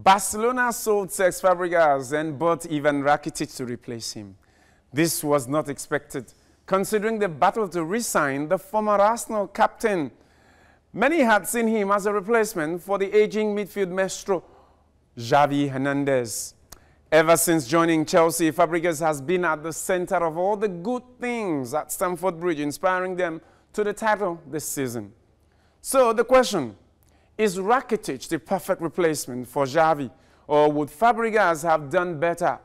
Barcelona sold Cesc Fabregas and bought Ivan Rakitic to replace him. This was not expected, considering the battle to re-sign the former Arsenal captain. Many had seen him as a replacement for the aging midfield maestro, Xavi Hernandez. Ever since joining Chelsea, Fabregas has been at the center of all the good things at Stamford Bridge, inspiring them to the title this season. So the question, is Rakitic the perfect replacement for Xavi, or would Fabregas have done better?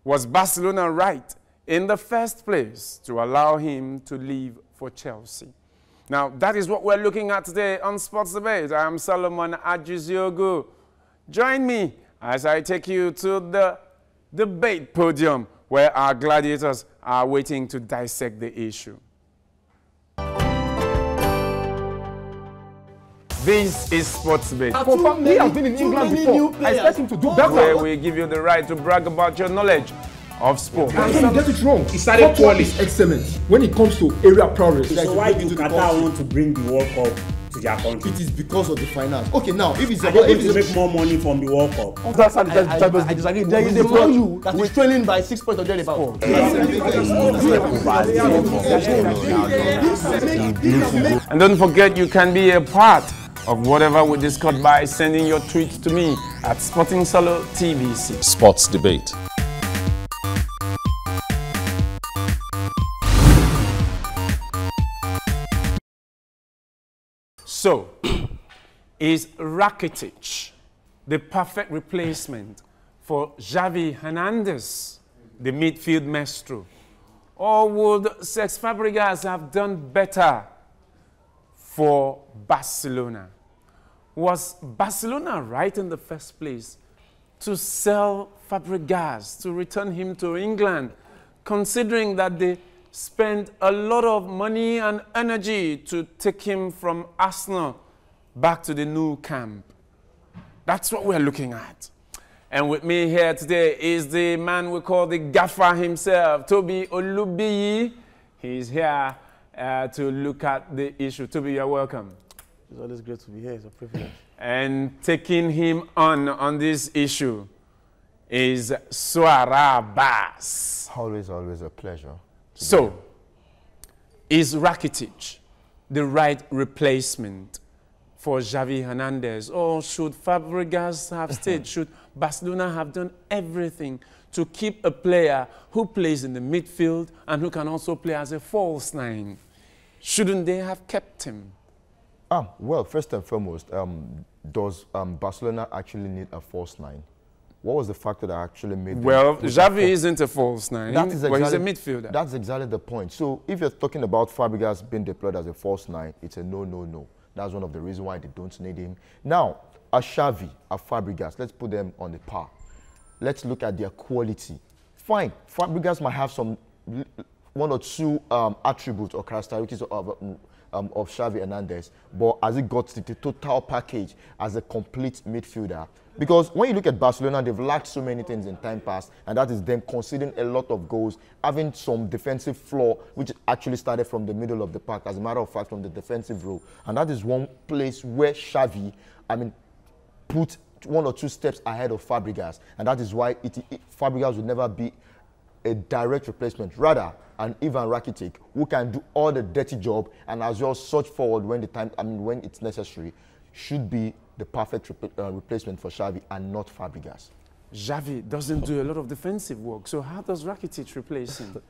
Was Barcelona right in the first place to allow him to leave for Chelsea? Now, that is what we're looking at today on Sports Debate. I am Solomon Ajuziogu. Join me as I take you to the debate podium where our gladiators are waiting to dissect the issue. This is Sports Debate. He has been in England before. I expect him to do better. Where we give you the right to brag about your knowledge of sport. And he get it wrong. He started poorly. Excellent when it comes to area progress. So why do Qatar want to bring the World Cup to their country? It is because of the finance. Okay, now if it's about to make more money from the World Cup. That's I disagree. There is a Man U that is trailing by 6 points or thereabout. And don't forget, you can be a part of whatever we discuss by sending your tweets to me at Sporting Solo TVC. Sports Debate. So, is Rakitic the perfect replacement for Xavi Hernandez, the midfield maestro? Or would Cesc Fabregas have done better for Barcelona? Was Barcelona right in the first place to sell Fabregas, to return him to England, considering that they spent a lot of money and energy to take him from Arsenal back to the new camp? That's what we're looking at. And with me here today is the man we call the gaffer himself, Toby Olubiyi. He's here to look at the issue. Toby, you're welcome. It's always great to be here. It's a privilege. And taking him on this issue is Suara Bass. Always a pleasure. So, is Rakitic the right replacement for Xavi Hernandez? Or should Fabregas have stayed? Should Barcelona have done everything to keep a player who plays in the midfield and who can also play as a false nine? Shouldn't they have kept him? Well, first and foremost, does Barcelona actually need a false nine? What was the factor that actually made... Well, Xavi isn't a false nine, but he's a midfielder. That's exactly the point. So if you're talking about Fabregas being deployed as a false nine, it's a no. That's one of the reasons why they don't need him. Now, a Xavi, a Fabregas, let's put them on the par. Let's look at their quality. Fine, Fabregas might have some one or two attributes or characteristics of Xavi Hernandez, but as it got to the total package as a complete midfielder. Because when you look at Barcelona, they've lacked so many things in time past, and that is them conceding a lot of goals, having some defensive flaw, which actually started from the middle of the park, as a matter of fact, from the defensive row. And that is one place where Xavi, put 1 or 2 steps ahead of Fabregas, and that is why Fabregas would never be a direct replacement. Rather, an Ivan Rakitic who can do all the dirty job and as well search forward when when it's necessary, should be the perfect replacement for Xavi and not Fabregas. Xavi doesn't do a lot of defensive work, so how does Rakitic replace him?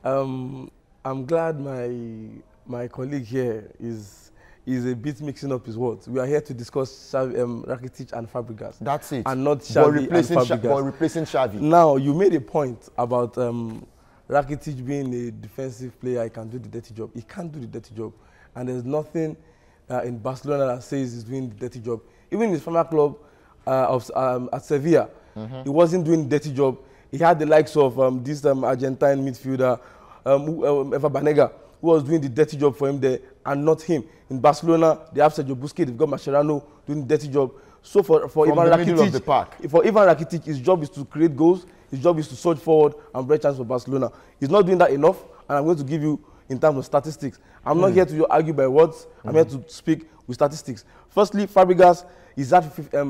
I'm glad my colleague here is a bit mixing up his words. We are here to discuss Xavi, Rakitic and Fabregas. That's it. And not Xavi and Fabregas. But replacing Xavi. Now, you made a point about Rakitic being a defensive player. He can do the dirty job. He can't do the dirty job. And there's nothing in Barcelona that says he's doing the dirty job. Even in his former club at Sevilla, he wasn't doing the dirty job. He had the likes of this Argentine midfielder, Eva Banega, who was doing the dirty job for him there, and not him. In Barcelona, they have Sergio Busquets, they've got Mascherano doing the dirty job. So for Ivan Rakitic, his job is to create goals, his job is to surge forward and break chance for Barcelona. He's not doing that enough, and I'm going to give you in terms of statistics. I'm not here to argue by words, I'm here to speak with statistics. Firstly, Fabregas is at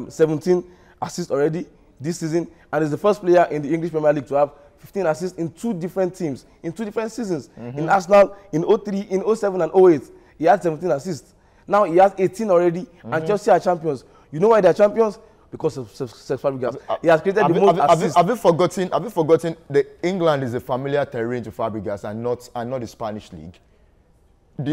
17 assists already this season, and is the first player in the English Premier League to have 15 assists in 2 different teams, in 2 different seasons. In Arsenal, in 03, in 07 and 08, he had 17 assists. Now he has 18 already, and Chelsea are champions. You know why they're champions? Because of Cesc Fabregas. He has created the most assists. Have you forgotten that England is a familiar terrain to Fabregas and not the Spanish league?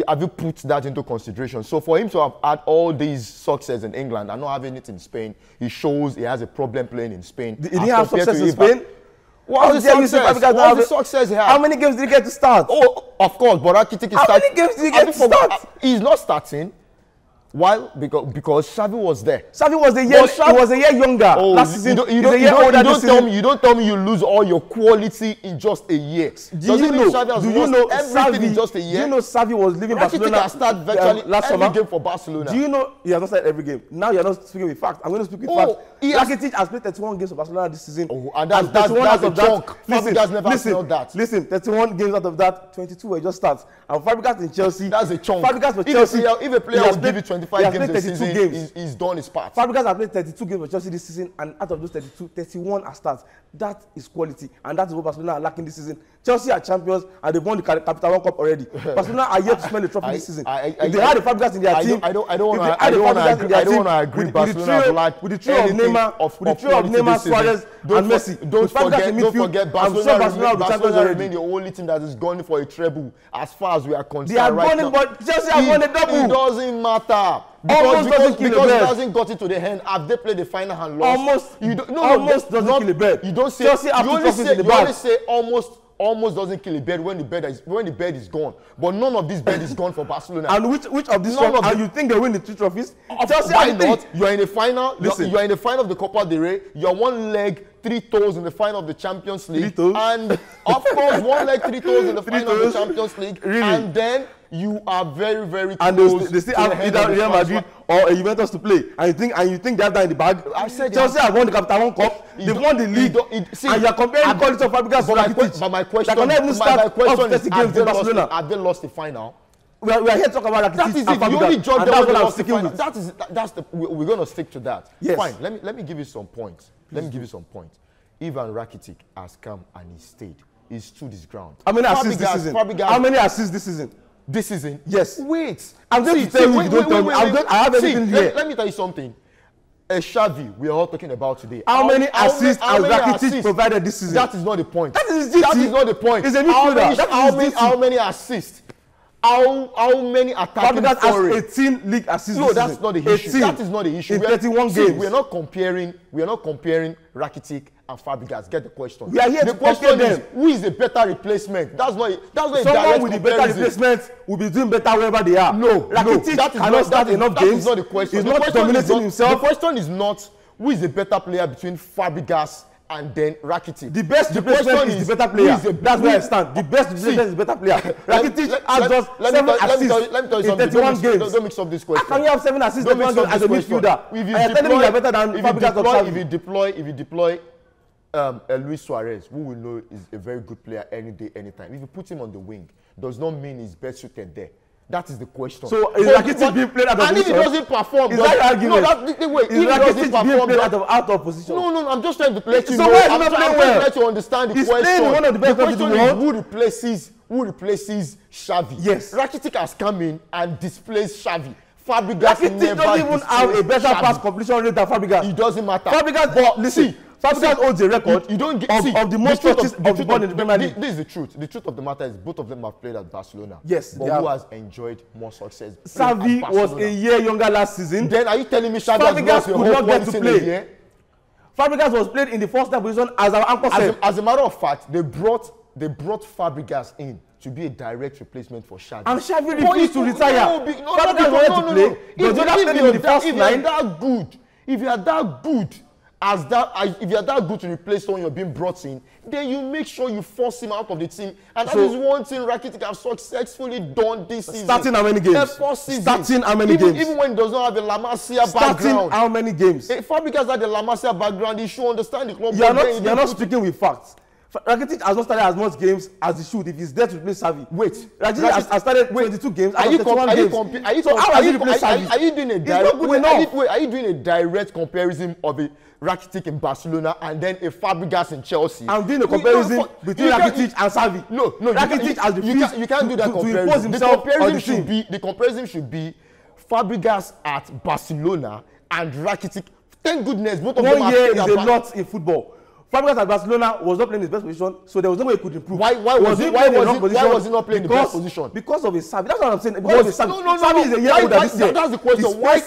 Have you put that into consideration? So for him to have had all these success in England and not having it in Spain, he shows he has a problem playing in Spain. Did he have success in Spain? What's the success he had? How many games did he get to start? Oh, of course, but Rakitic is starting. How many games did he get to start? He's not starting. Why? Because Xavi was there. Xavi was a year younger. Oh, last season. You don't tell me you lose all your quality in just a year. Do you know Xavi in just a year? Do you know Xavi was leaving Barcelona? Rakitic has started virtually every game for Barcelona. Do you know he has not started every game? Now you're not speaking with facts. I'm going to speak with facts. Rakitic has played 31 games for Barcelona this season. Oh, and that's a chunk. Fabregas never smelled that. Listen, 31 games out of that, 22 were just starts. And Fabregas in Chelsea. That's a chunk. Fabregas for Chelsea. If a player will give you 25 games a season, he's done his part. Fabregas has played 32 games for Chelsea this season, and out of those 32, 31 are starts. That is quality, and that is what Barcelona are lacking this season. Chelsea are champions, and they've won the Capital One Cup already. Barcelona are yet to smell the trophy this season. If they had the Fabregas in their team, I don't want to agree. Barcelona with the trio of Neymar, Suarez, and Messi. Don't forget, Barcelona remain the only team that is going for a treble as far as we are concerned. They are running, but Chelsea have won a double. It doesn't matter. Because it doesn't got into the hand. Have they played the final and lost? Almost doesn't kill a bird. You don't say. You only say almost doesn't kill a bird when the bird is gone. But none of this bird is gone for Barcelona. And which of these trophies? And you think they win the 2 trophies? Chelsea, why not? You are in the final. You are in the final of the Copa del Rey. You are 1 leg, 3 toes in the final of the Champions League. 3 toes. And of course, 1 leg, 3 toes in the final of the Champions League. Really? And then you are very, very close. And they still have either Real Madrid or a Juventus to play. And you think they have that in the bag? I said Chelsea have won the Capital One Cup. They've won the league. And you are comparing the quality of Fabregas to Rakitic. But my question is, have they lost the final? We are here to talk about Rakitic. That is it. You only judge them when they lost the final. We're going to stick to that. Yes. Fine. Let me give you some points. Ivan Rakitic has come and he stayed. He stood his ground. How many assists this season? How many assists this season? This season? Yes. Wait. I'm going to tell you. Don't tell me. I have everything here. Let me tell you something. Xavi, we are all talking about today. How many assists has Rakitic provided this season? That is not the point. That is not the point. It's a midfielder. How many assists? How many attacking Fabregas has 18 league assists. No, that's not the issue. That is not the issue. In 31 games. We are not comparing Rakitic and Fabregas. Get the question. We are here to compare them. Who is a better replacement? That's not a direct comparison. Someone with a better replacement will be doing better wherever they are. No, Rakitic cannot start enough games. That is not the question. He's not dominating himself. The question is not who is a better player between Fabregas and then Rakitic. The best replacement is the better player. That's where I stand. The best replacement is the better player. Rakitic has just 7 assists in 31 games. Don't mix up this question. How can you have 7 assists in 31 games as a midfielder? Are you telling me you are better than Fabregas or Xavi? If you deploy Luis Suarez, who we know is a very good player any day, anytime. If you put him on the wing, does not mean he's best suited there. That is the question. So is Rakitic being played out of position? And if he doesn't perform, is that your argument? No, that's the way. Is Rakitic being played out of position? No, I'm just trying to let you know. So why is he not playing well? I'm trying to understand the question. He's playing one of the best players in the world. Who replaces Xavi? Yes. Rakitic has come in and displaced Xavi. Fabregas Rakitic doesn't even have a better pass completion rate than Fabregas. It doesn't matter. Fabregas, but listen. Fabregas holds a record of the most touches of the ball in the Premier League. This is the truth. The truth of the matter is both of them have played at Barcelona. Yes, but who has enjoyed more success? Xavi was a year younger last season. Then are you telling me Fabregas could not get to play? Fabregas was played in the first time position as our anchor said. As a matter of fact, they brought Fabregas in to be a direct replacement for Xavi. And Xavi refused to retire. Fabregas wanted to play. If you are that good, if you're that good to replace someone you're being brought in, then you make sure you force him out of the team. And that is one thing Rakitic have successfully done this season. Starting how many games? Starting how many games? Even when he does not have a La Masia background. Starting how many games? If Fabregas had a La Masia background, he should understand the club. You're not speaking with facts. Rakitic has not started as much games as he should if he's there to replace Xavi. Wait, Rakitic has started 22 games. Are you doing a direct comparison of a Rakitic in Barcelona and then a Fabregas in Chelsea? I'm doing a comparison between Rakitic and Xavi. No, Rakitic has refused you can't do that comparison. The comparison should be Fabregas at Barcelona and Rakitic. Thank goodness both of them. 1 year is a lot in football. Fabregas at Barcelona was not playing his best position, so there was no way he could improve. Why was he not playing the best position? Because of his Xavi. That's what I'm saying. Because of his Xavi. Xavi is a year older this year. That's the question. Why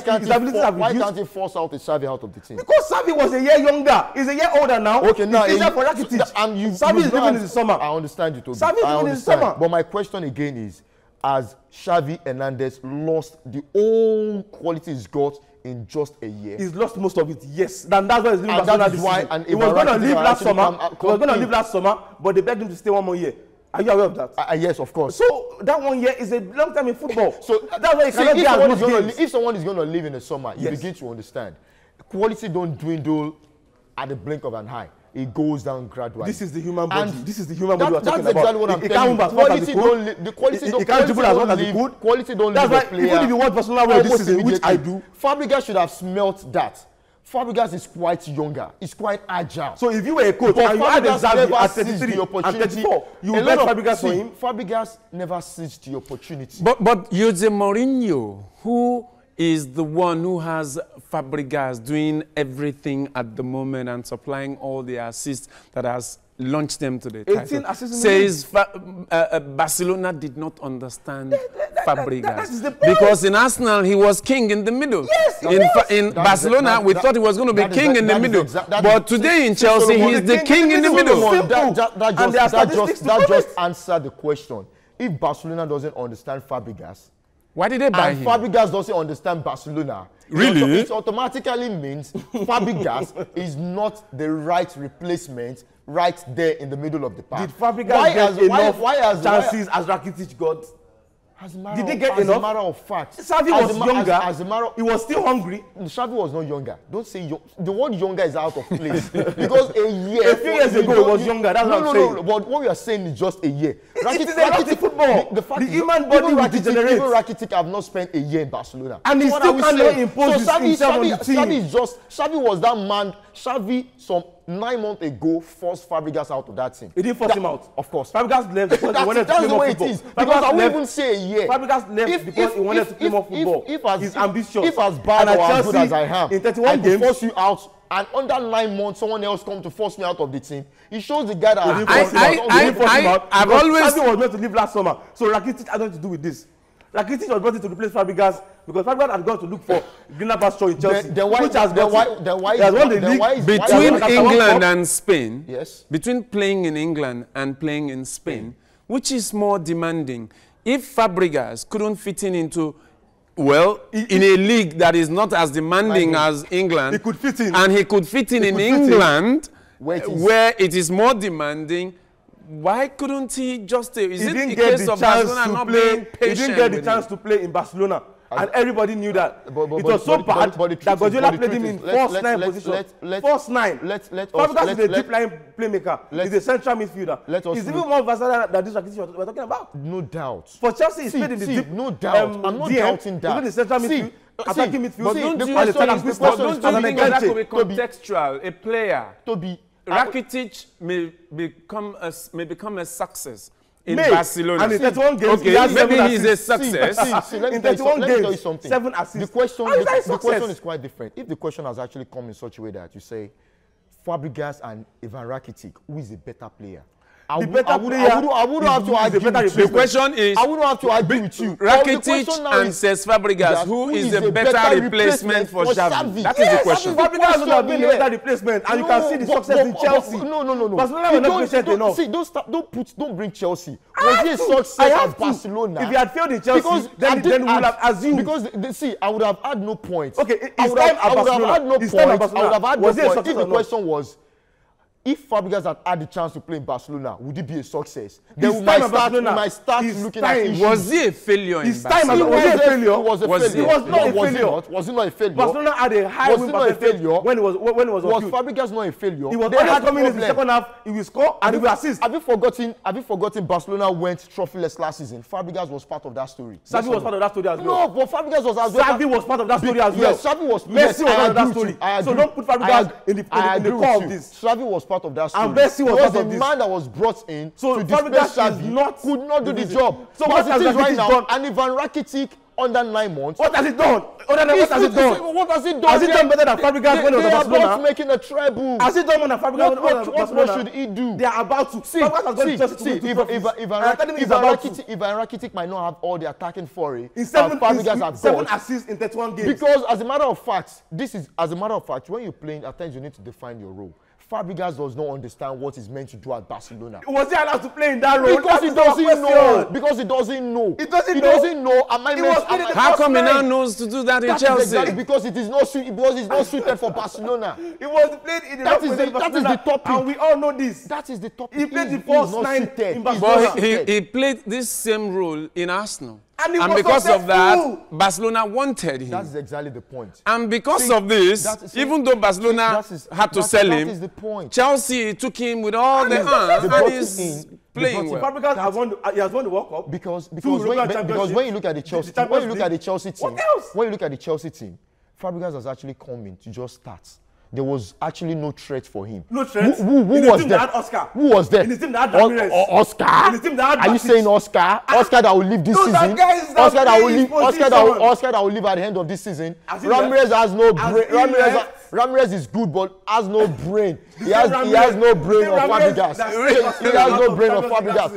can't he force out his Xavi out of the team? Because Xavi was a year younger. He's a year older now. Okay, now he's for Rakitic. Xavi is leaving in the summer. I understand you, Toby. Xavi is leaving in the summer. But my question again is, has Xavi Hernandez lost the own quality he's got in just a year? He's lost most of it, yes. That's why he's leaving Barcelona this season. He was going to leave last summer. But they begged him to stay 1 more year. Are you aware of that? Yes, of course. So that 1 year is a long time in football. So that's why he cannot get as much games. If someone is going to leave in the summer, you begin to understand. Quality don't dwindle at the blink of an eye. It goes down gradually. This is the human body. This is the human body we're talking about. That's exactly what I'm telling you. Quality can't dribble as well as it could. Quality don't leave a player. Even if you want Barcelona well this season, which I do, Fabregas should have smelt that. Fabregas is quite younger. He's quite agile. So if you were a coach and you had Xavi at 33 and 34, you would bet Fabregas for him. Fabregas never seized the opportunity. But Jose Mourinho, who is the one who has Fabregas doing everything at the moment and supplying all the assists that has launched them to the title, says Barcelona did not understand Fabregas. Because in Arsenal, he was king in the middle. Yes, in Barcelona, we thought he was going to be king in the middle. But today in Chelsea, he's the king in the middle. That just answered the question. If Barcelona doesn't understand Fabregas, why did they buy him? Fabregas doesn't understand Barcelona. Really? It automatically means Fabregas is not the right replacement right there in the middle of the park. Did Fabregas get enough chances as Rakitic got? Did they get enough? As a matter of fact, Xavi was younger. He was still hungry. Xavi was not younger. Don't say the word younger is out of place. Because a year. A few years ago, he was younger. That's what I'm saying. No. But what we are saying is just a year. Rakitic football. The human body will degenerate. Even Rakitic have not spent a year in Barcelona. And he still cannot impose himself on the team. Xavi was that man. Xavi, some 9 months ago, forced Fabregas out of that team. He didn't force him out. Of course. Fabregas left because he wanted to play more football. Because I won't even say a year. Fabregas left because he wanted to play more football. He's ambitious. If as bad or as good as I am, in 31 games, force you out, and under 9 months, someone else come to force me out of the team. It shows the guy that I've always... Xavi was meant to leave last summer. So Rakitic had nothing to do with this. Rakitic was brought in to replace Fabregas because Fabregas had gone to look for greener pasture in Chelsea, which has won the league. Between England and Spain, yes, between playing in England and playing in Spain, which is more demanding? If Fabregas couldn't fit into, well, in a league that is not as demanding as England, he could fit in, and he could fit in England, where it is more demanding. Why couldn't he just stay? Is it the case of Barcelona not being patient? He didn't get the chance to play in Barcelona. And everybody knew that. It was so bad that Guardiola played him in false nine position. False nine. Fabregas is a deep line playmaker. He's a central midfielder. He's even more versatile than this Rakitic we're talking about. No doubt. For Chelsea, he's played in the deep. No doubt. I'm not doubting that. Even the central midfield, attacking midfield. But don't you think that could be contextual? A player, Rakitic may become a success in Barcelona. And in 31 games, maybe he's a success. In 31 games, 7 assists. The question is quite different. If the question has actually come in such a way that you say, Fabregas and Ivan Rakitic, who is a better player? I wouldn't have to argue with you. The question is, I wouldn't have to argue with you. Rakitic and Cesc Fabregas, who is a better replacement for Xavi? That is the question. Fabregas would have been a better replacement, and you can see the success in Chelsea. No. Barcelona were not patient enough. See, don't bring Chelsea. Was he a success at Barcelona? If he had failed in Chelsea, then we would have assumed. Because see, I would have had no point. Okay, I would have had no point. Was he a success? If the question was, if Fabregas had the chance to play in Barcelona, would it be a success? Then we might start looking at issues. Was he a failure in Barcelona? It was a failure. It was a failure. It was not a failure. Was it not a failure? Barcelona had a high win percentage when it was Was Fabregas not a failure? He was always coming in the second half. He will score and he will assist. Have you forgotten Barcelona went trophyless last season? Fabregas was part of that story. Xavi was part of that story as well. No, but Fabregas was as well. Xavi was part of that story as well. Yes, Xavi was. Messi was part of that story. So don't put Fabregas in the core of this. Xavi was part of that story. And Messi was part of this. The man that was brought in so to displace Xavi could not do the job. So what has it right now? And Ivan Rakitic under 9 months. What has it done? What has it done? What has it done? Has it done better than Fabregas when it was at Barcelona? They are about making a treble. Has it done more than Fabregas when it was at Barcelona? What should he do? They are about to. Fabregas has gone to Chelsea to Ivan Rakitic might not have all the attacking foray. In 7 assists in 31 games. Because as a matter of fact, when you're playing, at times you need to define your role. Fabregas does not understand what he's meant to do at Barcelona. Was he allowed to play in that role? Because he doesn't know. Because he doesn't know. He doesn't know. How come he now knows to do that in Chelsea? Exactly because it is not suited for Barcelona. He was played in the that is the topic. And we all know this. That is the topic. He played the first 9 in Barcelona. But he played this same role in Arsenal. And because of that, Barcelona wanted him. That is exactly the point. And because of this, even though Barcelona had to sell him, that is the point. Chelsea took him with all the hands and he's playing well. Fabregas has won the World Cup. Because when you look at the Chelsea team, when you look at the Chelsea team, Fabregas has actually come in to just start. There was actually no threat for him. No threat? Who was there? Who was there? In his team that had Ramirez. Oscar? In his team that had Are you saying Oscar? Oscar that will leave this season? Oscar that will leave at the end of this season? Ramirez has no brain. Ramirez is good but has no brain. He has no brain of Fabregas. He has no brain of Fabregas.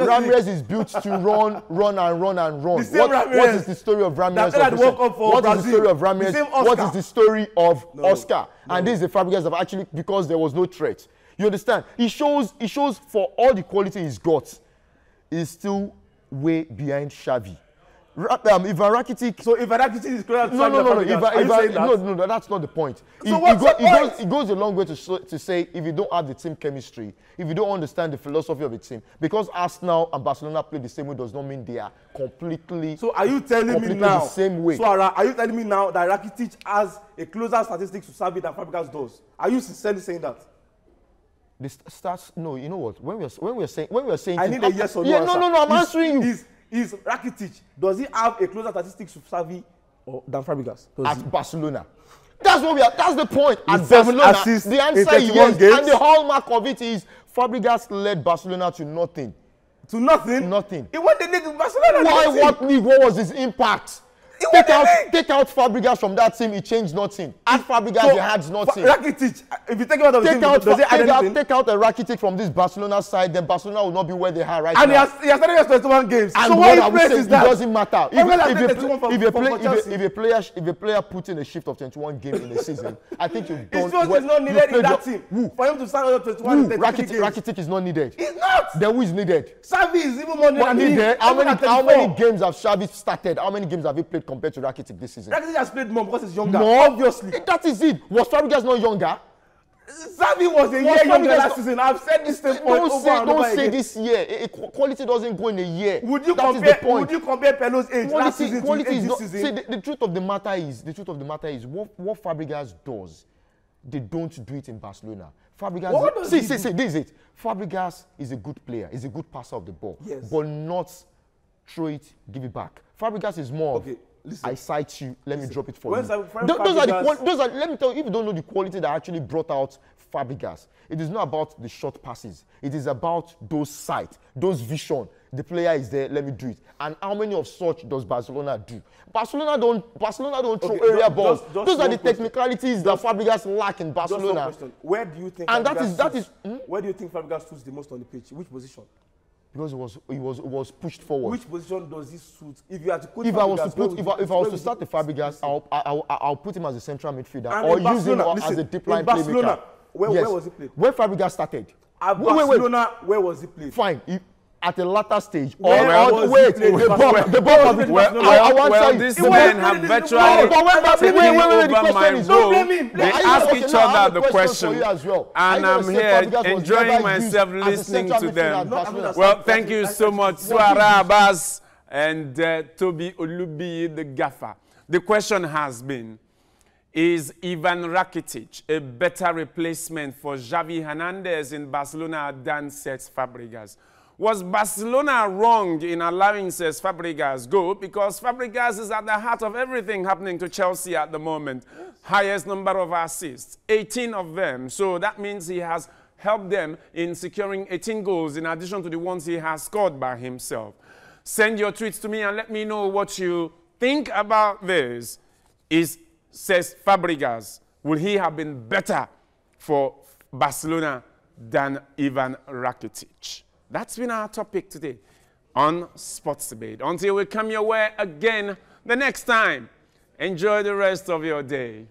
Ramirez is built to run. What is the story of Ramirez? What is the story of Ramirez? What is the story of Oscar? And this is the Fabregas of actually because there was no threat. You understand? He shows for all the quality he's got, he's still way behind Xavi. Ivan Rakitic. So Ivan Rakitic is closer to No, that's not the point. It goes a long way to say if you don't have the team chemistry, if you don't understand the philosophy of a team, because Arsenal and Barcelona play the same way does not mean they are completely. So are you telling me now? The same way. So are you telling me now that Rakitic has a closer statistics to Xavi than Fabregas does? Are you sincerely saying that? The stats. No, you know what? When we are saying. I need a yes or no. Yeah, no. I'm answering you. Is Rakitic, does he have a closer statistics to Xavi than Fabregas? At Barcelona. That's the point. At Barcelona, the answer is yes. Games. And the hallmark of it is Fabregas led Barcelona to nothing. To nothing? Nothing. He won the league with Barcelona. Why? What league? What was his impact? Take out Fabregas from that team, he changed nothing. Add Fabregas, he had nothing. Rakitic, if you take him out of the team, does he add anything? Take out a Rakitic from this Barcelona side, then Barcelona will not be where they are right now. And he has started his 21 games. And so what place is that? It doesn't matter. If a player puts in a shift of 21 games in a season, I think you've done well. His is not needed in that team. For him to start another 21 in 33 games. Rakitic is not needed. He's not. Then who is needed? Xavi is even more needed. How many games have Xavi started? How many games have he played compared to Rakitic this season? Rakitic has played more because he's younger. No, obviously. That is it. Was Fabregas not younger? Xavi was a year younger last season. I've said this thing point over and over again. Don't say this year. Quality doesn't go in a year. Would you compare Pelo's age last season to this season? See, the truth of the matter is, what Fabregas does, they don't do it in Barcelona. Fabregas. See, this is it. Fabregas is a good player. He's a good passer of the ball. Yes. But not throw it, give it back. Fabregas is more. Okay. Listen, I cite you. Let me drop it for you. Those are. Let me tell you. If you don't know the quality that actually brought out Fabregas, it is not about the short passes. It is about those sight, those vision. The player is there. Let me do it. And how many of such does Barcelona do? Barcelona don't throw area balls. Those are the technicalities that Fabregas lack in Barcelona. Where do you think? And that is. Where do you think Fabregas suits the most on the pitch? Which position? Because it was pushed forward. Which position does he suit? If you had to put if I was to start the Fabregas, I'll put him as a central midfielder or use him as a deep line playmaker. Where was he played? Where Fabregas started. At Barcelona, where was he played? Fine. at a later stage. Well, Wait, the ball these men have virtually taken over my role. They ask each other the question, and I'm here enjoying myself listening to them. Well, thank you so much, Suara Abbas and Toby Olubi, the gaffer. The question has been, is Ivan Rakitic a better replacement for Xavi Hernandez in Barcelona than Cesc Fabregas? Was Barcelona wrong in allowing Cesc Fabregas go? Because Fabregas is at the heart of everything happening to Chelsea at the moment. Highest number of assists, 18 of them. So that means he has helped them in securing 18 goals in addition to the ones he has scored by himself. Send your tweets to me and let me know what you think about this. Is Cesc Fabregas, will he have been better for Barcelona than Ivan Rakitic? That's been our topic today on Sports Debate. Until we come your way again the next time, enjoy the rest of your day.